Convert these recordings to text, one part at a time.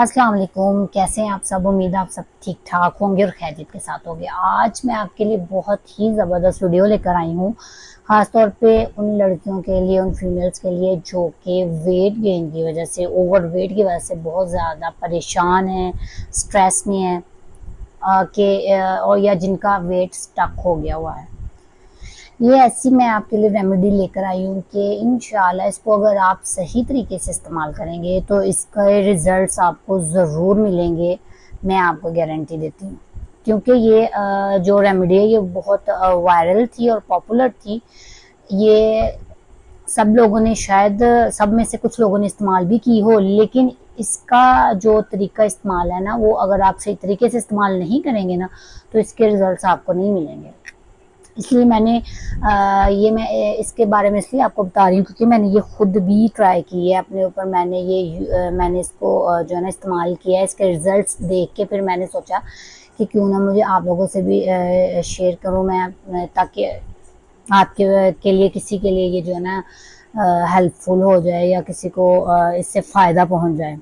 अस्सलाम वालेकुम। कैसे हैं आप सब? उम्मीद है आप सब ठीक ठाक होंगे और खैरियत के साथ होंगे। आज मैं आपके लिए बहुत ही ज़बरदस्त वीडियो लेकर आई हूँ, ख़ास तौर पे उन लड़कियों के लिए, उन फीमेल्स के लिए जो कि वेट गेन की वजह से, ओवर वेट की वजह से बहुत ज़्यादा परेशान हैं, स्ट्रेस में हैं, और या जिनका वेट स्टक हो गया हुआ है। ये ऐसी मैं आपके लिए रेमेडी लेकर आई हूँ कि इंशाल्लाह इसको अगर आप सही तरीके से इस्तेमाल करेंगे तो इसके रिजल्ट्स आपको ज़रूर मिलेंगे। मैं आपको गारंटी देती हूँ, क्योंकि ये जो रेमेडी है ये बहुत वायरल थी और पॉपुलर थी। ये सब लोगों ने, शायद सब में से कुछ लोगों ने इस्तेमाल भी की हो, लेकिन इसका जो तरीका इस्तेमाल है ना, वो अगर आप सही तरीके से इस्तेमाल नहीं करेंगे ना तो इसके रिजल्ट्स आपको नहीं मिलेंगे। इसलिए मैं इसके बारे में इसलिए आपको बता रही हूँ क्योंकि मैंने ये खुद भी ट्राई की है अपने ऊपर। मैंने इसको जो है ना इस्तेमाल किया है। इसके रिजल्ट्स देख के फिर मैंने सोचा कि क्यों ना मुझे आप लोगों से भी शेयर करूँ मैं, ताकि आपके के लिए, किसी के लिए ये जो है ना हेल्पफुल हो जाए या किसी को इससे फ़ायदा पहुँच जाए।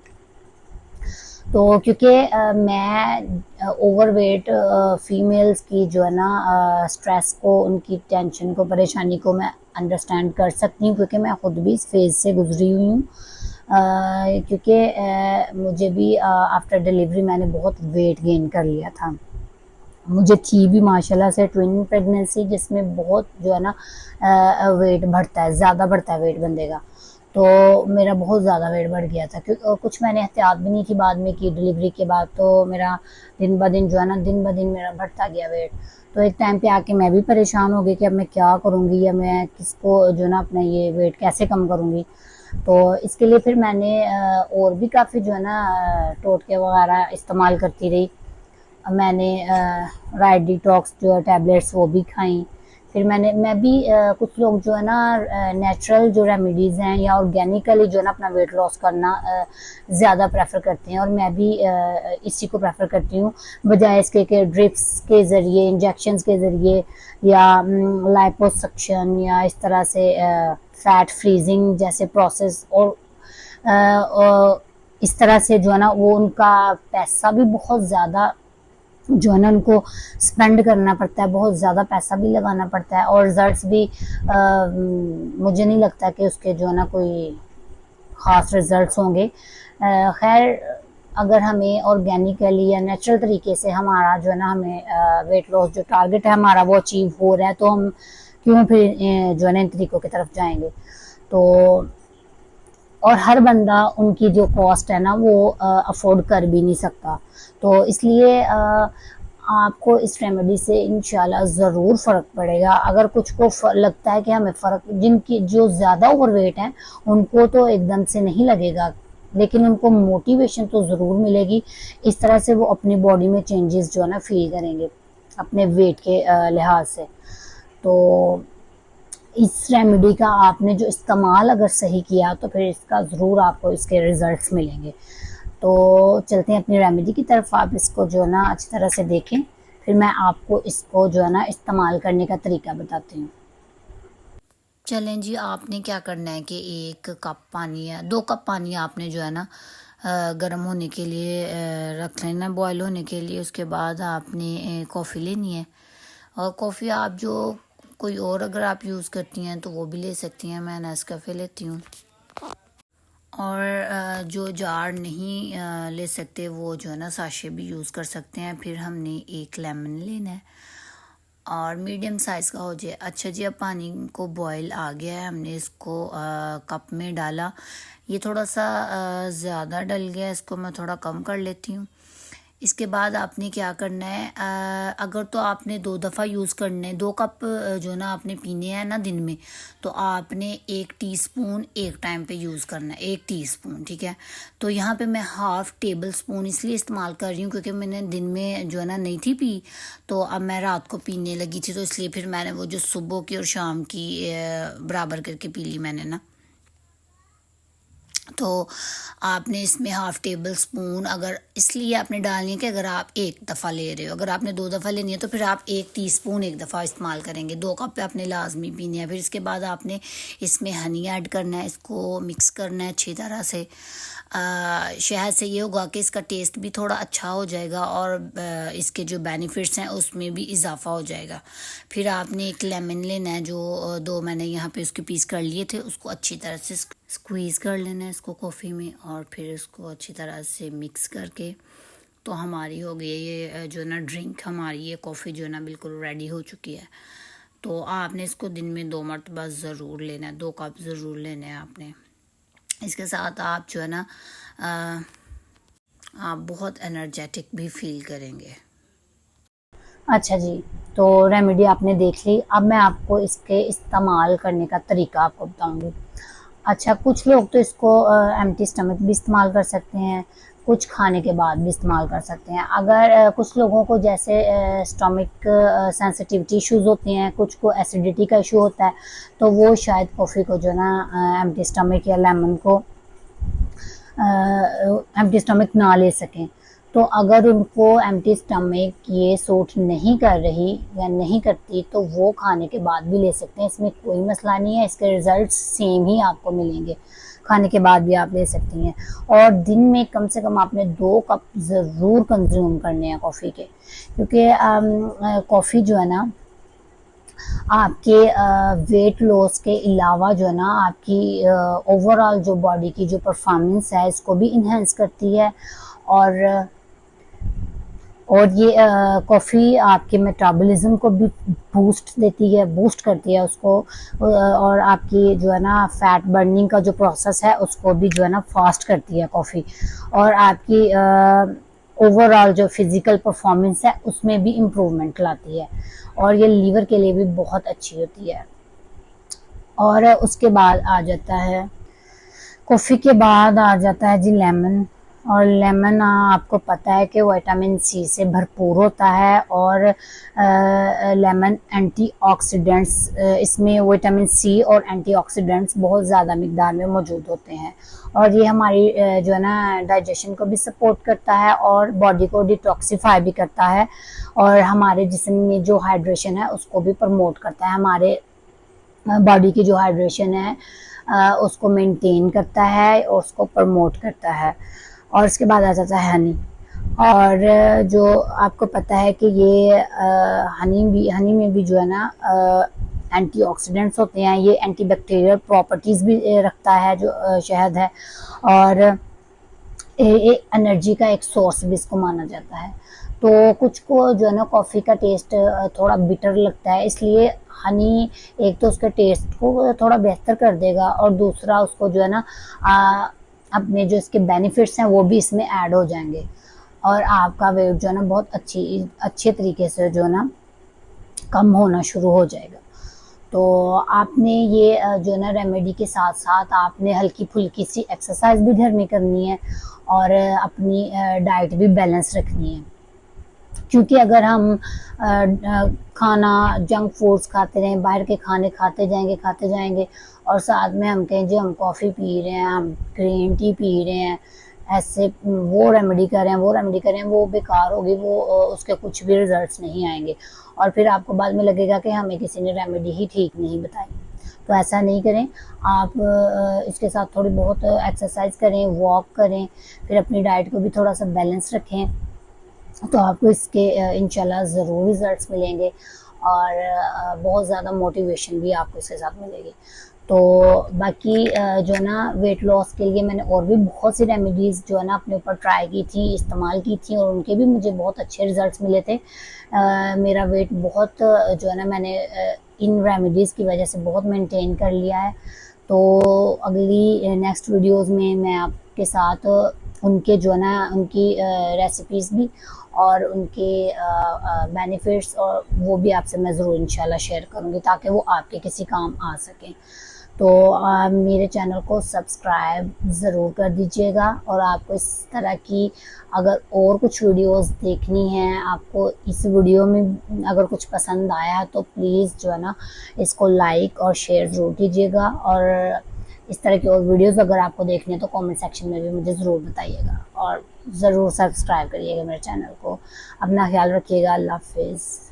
तो क्योंकि मैं ओवरवेट फीमेल्स की जो है ना स्ट्रेस को, उनकी टेंशन को, परेशानी को मैं अंडरस्टैंड कर सकती हूँ, क्योंकि मैं खुद भी इस फेज़ से गुजरी हुई हूँ। क्योंकि मुझे भी आफ्टर डिलीवरी मैंने बहुत वेट गेन कर लिया था। मुझे थी भी माशाल्लाह से ट्विन प्रेगनेंसी, जिसमें बहुत जो है ना वेट बढ़ता है, ज़्यादा बढ़ता है वेट बंदे का। तो मेरा बहुत ज़्यादा वेट बढ़ गया था, क्योंकि कुछ मैंने एहतियात भी नहीं थी बाद में की डिलीवरी के बाद। तो मेरा दिन ब दिन जो है ना, दिन ब दिन मेरा बढ़ता गया वेट। तो एक टाइम पे आके मैं भी परेशान हो गई कि अब मैं क्या करूँगी, या मैं किसको जो है ना अपना ये वेट कैसे कम करूँगी। तो इसके लिए फिर मैंने और भी काफ़ी जो है ना टोटके वगैरह इस्तेमाल करती रही। मैंने राइट डिटॉक्स जो है टैबलेट्स वो भी खाई। फिर मैं भी कुछ लोग जो है ना नेचुरल जो रेमेडीज़ हैं या ऑर्गेनिकली जो है ना अपना वेट लॉस करना ज़्यादा प्रेफर करते हैं, और मैं भी इसी को प्रेफर करती हूँ, बजाय इसके कि ड्रिप्स के ज़रिए, इंजेक्शंस के ज़रिए, या लाइपोसक्शन, या इस तरह से फैट फ्रीजिंग जैसे प्रोसेस। और इस तरह से जो है ना वो उनका पैसा भी बहुत ज़्यादा जो है ना उनको स्पेंड करना पड़ता है, बहुत ज़्यादा पैसा भी लगाना पड़ता है, और रिजल्ट्स भी मुझे नहीं लगता कि उसके जो है ना कोई ख़ास रिजल्ट्स होंगे। खैर, अगर हमें ऑर्गेनिकली या नेचुरल तरीके से हमारा जो है ना, हमें वेट लॉस जो टारगेट है हमारा वो अचीव हो रहा है, तो हम क्यों फिर जो है ना इन तरीकों की तरफ जाएंगे। तो और हर बंदा उनकी जो कॉस्ट है ना वो अफोर्ड कर भी नहीं सकता। तो इसलिए आपको इस रेमेडी से इंशाल्लाह ज़रूर फ़र्क पड़ेगा। अगर कुछ को लगता है कि हमें फ़र्क, जिनकी जो ज़्यादा ओवरवेट हैं उनको तो एकदम से नहीं लगेगा, लेकिन उनको मोटिवेशन तो ज़रूर मिलेगी। इस तरह से वो अपनी बॉडी में चेंजेस जो है ना फील करेंगे अपने वेट के लिहाज से। तो इस रेमेडी का आपने जो इस्तेमाल अगर सही किया तो फिर इसका ज़रूर आपको इसके रिजल्ट्स मिलेंगे। तो चलते हैं अपनी रेमेडी की तरफ। आप इसको जो है ना अच्छी तरह से देखें, फिर मैं आपको इसको जो है ना इस्तेमाल करने का तरीका बताती हूँ। चलें जी, आपने क्या करना है कि 1 कप पानी या 2 कप पानी आपने जो है ना गर्म होने के लिए रख लेना, बॉयल होने के लिए। उसके बाद आपने कॉफ़ी लेनी है, और कॉफ़ी आप जो कोई और अगर आप यूज़ करती हैं तो वो भी ले सकती हैं। मैं नेस्कैफ़े लेती हूँ। और जो जार नहीं ले सकते वो जो है ना साशे भी यूज़ कर सकते हैं। फिर हमने 1 लेमन लेना है, और मीडियम साइज़ का हो जाए। अच्छा जी, अब पानी को बॉयल आ गया है, हमने इसको कप में डाला। ये थोड़ा सा ज़्यादा डल गया, इसको मैं थोड़ा कम कर लेती हूँ। इसके बाद आपने क्या करना है, अगर तो आपने 2 दफ़ा यूज़ करने हैं, 2 कप जो ना आपने पीने हैं ना दिन में, तो आपने 1 टीस्पून एक टाइम पे यूज़ करना है, 1 टीस्पून, ठीक है। तो यहाँ पे मैं हाफ़ टेबल स्पून इसलिए इस्तेमाल कर रही हूँ क्योंकि मैंने दिन में जो है ना नहीं थी पी, तो अब मैं रात को पीने लगी थी, तो इसलिए फिर मैंने वो जो सुबह की और शाम की बराबर करके पी ली मैंने ना। तो आपने इसमें हाफ़ टेबल स्पून, अगर इसलिए आपने डालनी है कि अगर आप एक दफ़ा ले रहे हो, अगर आपने 2 दफ़ा लेनी है तो फिर आप 1 टीस्पून एक दफ़ा इस्तेमाल करेंगे। 2 कप पे आपने लाज़मी पीनी है। फिर इसके बाद आपने इसमें हनी ऐड करना है, इसको मिक्स करना है अच्छी तरह से। शहद से ये होगा कि इसका टेस्ट भी थोड़ा अच्छा हो जाएगा और इसके जो बेनिफिट्स हैं उसमें भी इजाफ़ा हो जाएगा। फिर आपने एक लेमन लेना है, जो 2 मैंने यहाँ पे उसके पीस कर लिए थे, उसको अच्छी तरह से स्क्वीज़ कर लेना है इसको कॉफ़ी में, और फिर इसको अच्छी तरह से मिक्स करके तो हमारी हो गई ये जो ना ड्रिंक, हमारी ये कॉफ़ी जो है ना बिल्कुल रेडी हो चुकी है। तो आपने इसको दिन में 2 मरतबा ज़रूर लेना है, 2 कप ज़रूर लेने हैं आपने। इसके साथ आप जो है ना आप बहुत एनर्जेटिक भी फील करेंगे। अच्छा जी, तो रेमेडी आपने देख ली। अब मैं आपको इसके इस्तेमाल करने का तरीका आपको बताऊंगी। अच्छा, कुछ लोग तो इसको एम्प्टी स्टमक भी इस्तेमाल कर सकते हैं, कुछ खाने के बाद भी इस्तेमाल कर सकते हैं। अगर कुछ लोगों को जैसे स्टमक सेंसिटिविटी इश्यूज़ होते हैं, कुछ को एसिडिटी का इशू होता है, तो वो शायद कॉफ़ी को जो ना एम्प्टी स्टमक या लेमन को एम्प्टी स्टमक ना ले सकें। तो अगर उनको एम्प्टी स्टमक ये सूट नहीं कर रही या नहीं करती तो वो खाने के बाद भी ले सकते हैं, इसमें कोई मसला नहीं है। इसके रिज़ल्ट सेम ही आपको मिलेंगे, खाने के बाद भी आप ले सकती हैं। और दिन में कम से कम आपने 2 कप ज़रूर कंज्यूम करने हैं कॉफ़ी के, क्योंकि कॉफ़ी जो है ना आपके वेट लॉस के अलावा जो है ना आपकी ओवरऑल जो बॉडी की जो परफॉर्मेंस है इसको भी इन्हेंस करती है। और ये कॉफ़ी आपके मेटाबॉलिज्म को भी बूस्ट देती है, बूस्ट करती है उसको, और आपकी जो है ना फैट बर्निंग का जो प्रोसेस है उसको भी जो है ना फास्ट करती है कॉफ़ी। और आपकी ओवरऑल जो फिज़िकल परफॉर्मेंस है उसमें भी इम्प्रूवमेंट लाती है, और ये लीवर के लिए भी बहुत अच्छी होती है। और उसके बाद आ जाता है, कॉफ़ी के बाद आ जाता है जी लेमन। और लेमन आपको पता है कि विटामिन सी से भरपूर होता है, और लेमन एंटीऑक्सीडेंट्स, इसमें विटामिन सी और एंटीऑक्सीडेंट्स बहुत ज़्यादा मिकदार में मौजूद होते हैं, और ये हमारी जो है ना डाइजेशन को भी सपोर्ट करता है और बॉडी को डिटॉक्सिफाई भी करता है, और हमारे जिस्म में जो हाइड्रेशन है उसको भी प्रमोट करता है। हमारे बॉडी की जो हाइड्रेशन है उसको मेंटेन करता है और उसको प्रमोट करता है। और उसके बाद आ जाता है हनी। और जो आपको पता है कि ये हनी में भी जो है ना एंटीऑक्सीडेंट्स होते हैं, ये एंटीबैक्टीरियल प्रॉपर्टीज़ भी रखता है जो शहद है, और एनर्जी का एक सोर्स भी इसको माना जाता है। तो कुछ को जो है ना कॉफ़ी का टेस्ट थोड़ा बिटर लगता है, इसलिए हनी एक तो उसके टेस्ट को थोड़ा बेहतर कर देगा, और दूसरा उसको जो है ना अपने जो इसके बेनिफिट्स हैं वो भी इसमें ऐड हो जाएंगे, और आपका वेट जो है ना बहुत अच्छे तरीके से जो है ना कम होना शुरू हो जाएगा। तो आपने ये जो है ना रेमेडी के साथ साथ आपने हल्की फुल्की सी एक्सरसाइज भी घर में करनी है, और अपनी डाइट भी बैलेंस रखनी है। क्योंकि अगर हम खाना जंक फूड्स खाते रहें, बाहर के खाने खाते जाएंगे, और साथ में हम कहें जी हम कॉफ़ी पी रहे हैं, हम ग्रीन टी पी रहे हैं, ऐसे वो रेमेडी करें वो बेकार होगी, वो उसके कुछ भी रिजल्ट्स नहीं आएंगे, और फिर आपको बाद में लगेगा कि हमें किसी ने रेमेडी ही ठीक नहीं बताई। तो ऐसा नहीं करें, आप इसके साथ थोड़ी बहुत एक्सरसाइज करें, वॉक करें, फिर अपनी डाइट को भी थोड़ा सा बैलेंस रखें, तो आपको इसके इंशाल्लाह ज़रूर रिज़ल्ट्स मिलेंगे, और बहुत ज़्यादा मोटिवेशन भी आपको इसके साथ मिलेगी। तो बाकी जो है ना वेट लॉस के लिए मैंने और भी बहुत सी रेमेडीज़ जो है ना अपने ऊपर ट्राई की थी, इस्तेमाल की थी, और उनके भी मुझे बहुत अच्छे रिज़ल्ट्स मिले थे। मेरा वेट बहुत जो है ना मैंने इन रेमेडीज़ की वजह से बहुत मेंटेन कर लिया है। तो अगली नेक्स्ट वीडियोज़ में मैं आपके साथ उनके जो है ना उनकी रेसिपीज़ भी और उनके बेनिफिट्स और वो भी आपसे मैं ज़रूर इंशाल्लाह शेयर करूँगी, ताकि वो आपके किसी काम आ सकें। तो मेरे चैनल को सब्सक्राइब ज़रूर कर दीजिएगा, और आपको इस तरह की अगर और कुछ वीडियोस देखनी हैं, आपको इस वीडियो में अगर कुछ पसंद आया तो प्लीज़ जो है ना इसको लाइक और शेयर ज़रूर कीजिएगा, और इस तरह की और वीडियोस अगर आपको देखने हैं तो कमेंट सेक्शन में भी मुझे ज़रूर बताइएगा और ज़रूर सब्सक्राइब करिएगा मेरे चैनल को। अपना ख्याल रखिएगा। अल्लाह हाफिज़।